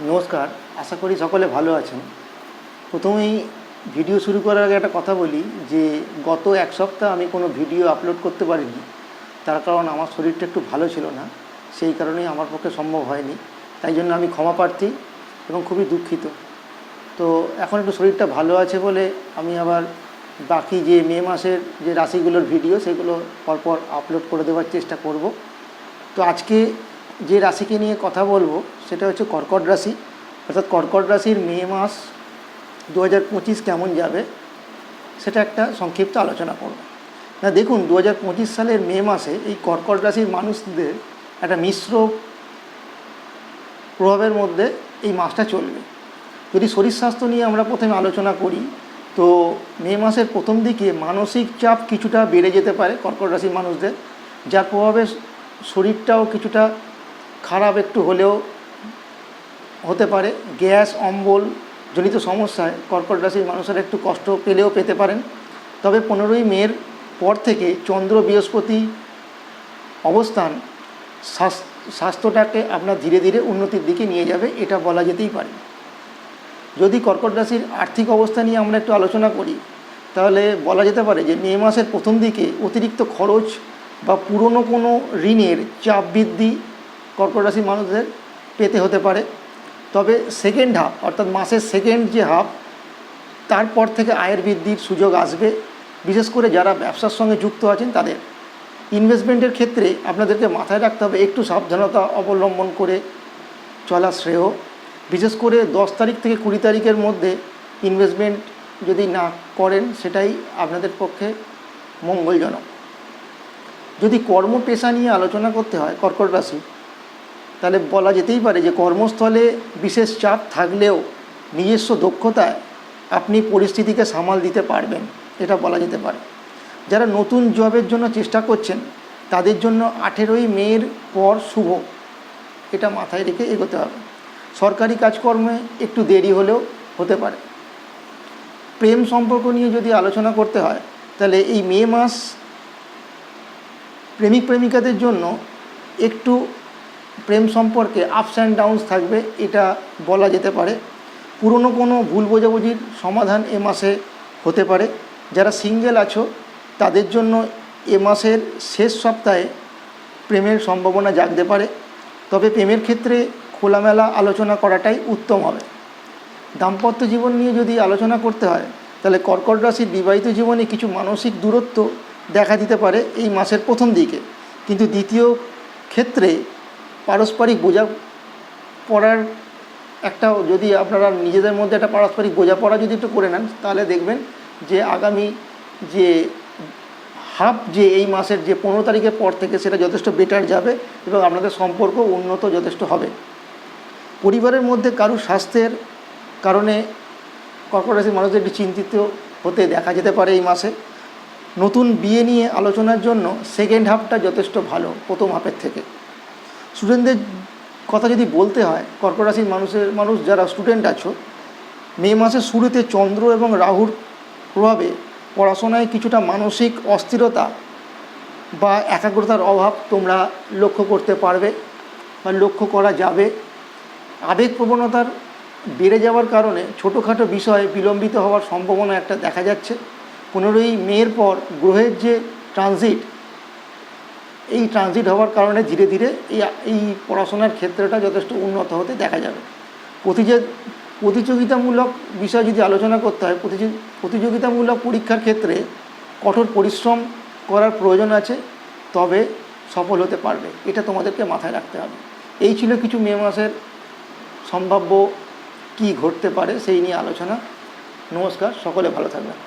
নমস্কার, আশা করি সকলে ভালো আছেন। প্রথমেই ভিডিও শুরু করার আগে একটা কথা বলি যে গত এক সপ্তাহ আমি কোনো ভিডিও আপলোড করতে পারিনি। তার কারণ আমার শরীরটা একটু ভালো ছিল না, সেই কারণেই আমার পক্ষে সম্ভব হয়নি। তাই জন্য আমি ক্ষমা প্রার্থী এবং খুবই দুঃখিত। তো এখন একটু শরীরটা ভালো আছে বলে আমি আবার বাকি যে মে মাসের যে রাশিগুলোর ভিডিও সেগুলো পরপর আপলোড করে দেওয়ার চেষ্টা করব। তো আজকে যে রাশিকে নিয়ে কথা বলবো সেটা হচ্ছে কর্কট রাশি। অর্থাৎ কর্কট রাশির মে মাস 2025 কেমন যাবে সেটা একটা সংক্ষিপ্ত আলোচনা করব। না দেখুন, 2025 সালের মে মাসে এই কর্কট রাশির মানুষদের একটা মিশ্র প্রভাবের মধ্যে এই মাসটা চলবে। যদি শরীর স্বাস্থ্য নিয়ে আমরা প্রথমে আলোচনা করি, তো মে মাসের প্রথম দিকে মানসিক চাপ কিছুটা বেড়ে যেতে পারে কর্কট রাশির মানুষদের, যার প্রভাবে শরীরটাও কিছুটা খারাপ একটু হলেও হতে পারে। গ্যাস অম্বল জনিত সমস্যায় কর্কট রাশির মানুষেরা একটু কষ্ট পেলেও পেতে পারেন। তবে 15ই মের পর থেকে চন্দ্র বৃহস্পতি অবস্থান স্বাস্থ্যটাকে আপনার ধীরে ধীরে উন্নতির দিকে নিয়ে যাবে, এটা বলা যেতেই পারে। যদি কর্কট রাশির আর্থিক অবস্থা নিয়ে আমরা একটু আলোচনা করি, তাহলে বলা যেতে পারে যে মে মাসের প্রথম দিকে অতিরিক্ত খরচ বা পুরনো কোনো ঋণের চাপ বৃদ্ধি কর্কট রাশির মানুষদের পেতে হতে পারে। তবে সেকেন্ড হাফ, অর্থাৎ মাসের সেকেন্ড যে হাফ, তারপর থেকে আয়ের বৃদ্ধির সুযোগ আসবে। বিশেষ করে যারা ব্যবসার সঙ্গে যুক্ত আছেন তাদের। ইনভেস্টমেন্টের ক্ষেত্রে আপনাদেরকে মাথায় রাখতে হবে একটু সাবধানতা অবলম্বন করে চলা শ্রেয়। বিশেষ করে 10 তারিখ থেকে 20 তারিখের মধ্যে ইনভেস্টমেন্ট যদি না করেন সেটাই আপনাদের পক্ষে মঙ্গলজনক। যদি কর্ম পেশা নিয়ে আলোচনা করতে হয় কর্কট রাশি, তাহলে বলা যেতেই পারে যে কর্মস্থলে বিশেষ চাপ থাকলেও নিজস্ব দক্ষতায় আপনি পরিস্থিতিকে সামাল দিতে পারবেন, এটা বলা যেতে পারে। যারা নতুন জবের জন্য চেষ্টা করছেন তাদের জন্য 18ই মের পর শুভ, এটা মাথায় রেখে এগোতে হবে। সরকারি কাজকর্মে একটু দেরি হলেও হতে পারে। প্রেম সম্পর্ক নিয়ে যদি আলোচনা করতে হয়, তাহলে এই মে মাস প্রেমিক প্রেমিকাদের জন্য একটু প্রেম সম্পর্কে আপস অ্যান্ড ডাউনস থাকবে, এটা বলা যেতে পারে। পুরনো কোনো ভুল বোঝাবুঝির সমাধান এ মাসে হতে পারে। যারা সিঙ্গেল আছো তাদের জন্য এ মাসের শেষ সপ্তাহে প্রেমের সম্ভাবনা জাগতে পারে। তবে প্রেমের ক্ষেত্রে খোলামেলা আলোচনা করাটাই উত্তম হবে। দাম্পত্য জীবন নিয়ে যদি আলোচনা করতে হয়, তাহলে কর্কট রাশির বিবাহিত জীবনে কিছু মানসিক দূরত্ব দেখা দিতে পারে এই মাসের প্রথম দিকে, কিন্তু দ্বিতীয় ক্ষেত্রে পারস্পরিক বোঝাপড়ার একটা, যদি আপনারা নিজেদের মধ্যে একটা পারস্পরিক বোঝাপড়া যদি একটু করে নেন, তাহলে দেখবেন যে আগামী যে হাফ, যে এই মাসের যে 15 তারিখের পর থেকে, সেটা যথেষ্ট বেটার যাবে এবং আপনাদের সম্পর্ক উন্নত যথেষ্ট হবে। পরিবারের মধ্যে কারুর স্বাস্থ্যের কারণে কর্কট রাশির মানুষদের একটু চিন্তিত হতে দেখা যেতে পারে এই মাসে। নতুন বিয়ে নিয়ে আলোচনার জন্য সেকেন্ড হাফটা যথেষ্ট ভালো প্রথম হাফের থেকে। স্টুডেন্টদের কথা যদি বলতে হয়, কর্কট রাশির মানুষ যারা স্টুডেন্ট আছো, মে মাসের শুরুতে চন্দ্র এবং রাহুর প্রভাবে পড়াশোনায় কিছুটা মানসিক অস্থিরতা বা একাগ্রতার অভাব তোমরা লক্ষ্য করতে পারবে বা লক্ষ্য করা যাবে। আবেগপ্রবণতার বেড়ে যাওয়ার কারণে ছোটোখাটো বিষয়ে বিলম্বিত হওয়ার সম্ভাবনা একটা দেখা যাচ্ছে। 15ই মের পর গ্রহের যে ট্রানজিট, এই ট্রানজিট হওয়ার কারণে ধীরে ধীরে এই পড়াশোনার ক্ষেত্রটা যথেষ্ট উন্নত হতে দেখা যাবে। প্রতিযোগিতামূলক বিষয় যদি আলোচনা করতে হয়, প্রতিযোগিতামূলক পরীক্ষার ক্ষেত্রে কঠোর পরিশ্রম করার প্রয়োজন আছে, তবে সফল হতে পারবে, এটা তোমাদেরকে মাথায় রাখতে হবে। এই ছিল কিছু মে মাসের সম্ভাব্য কী ঘটতে পারে সেই নিয়ে আলোচনা। নমস্কার, সকলে ভালো থাকবেন।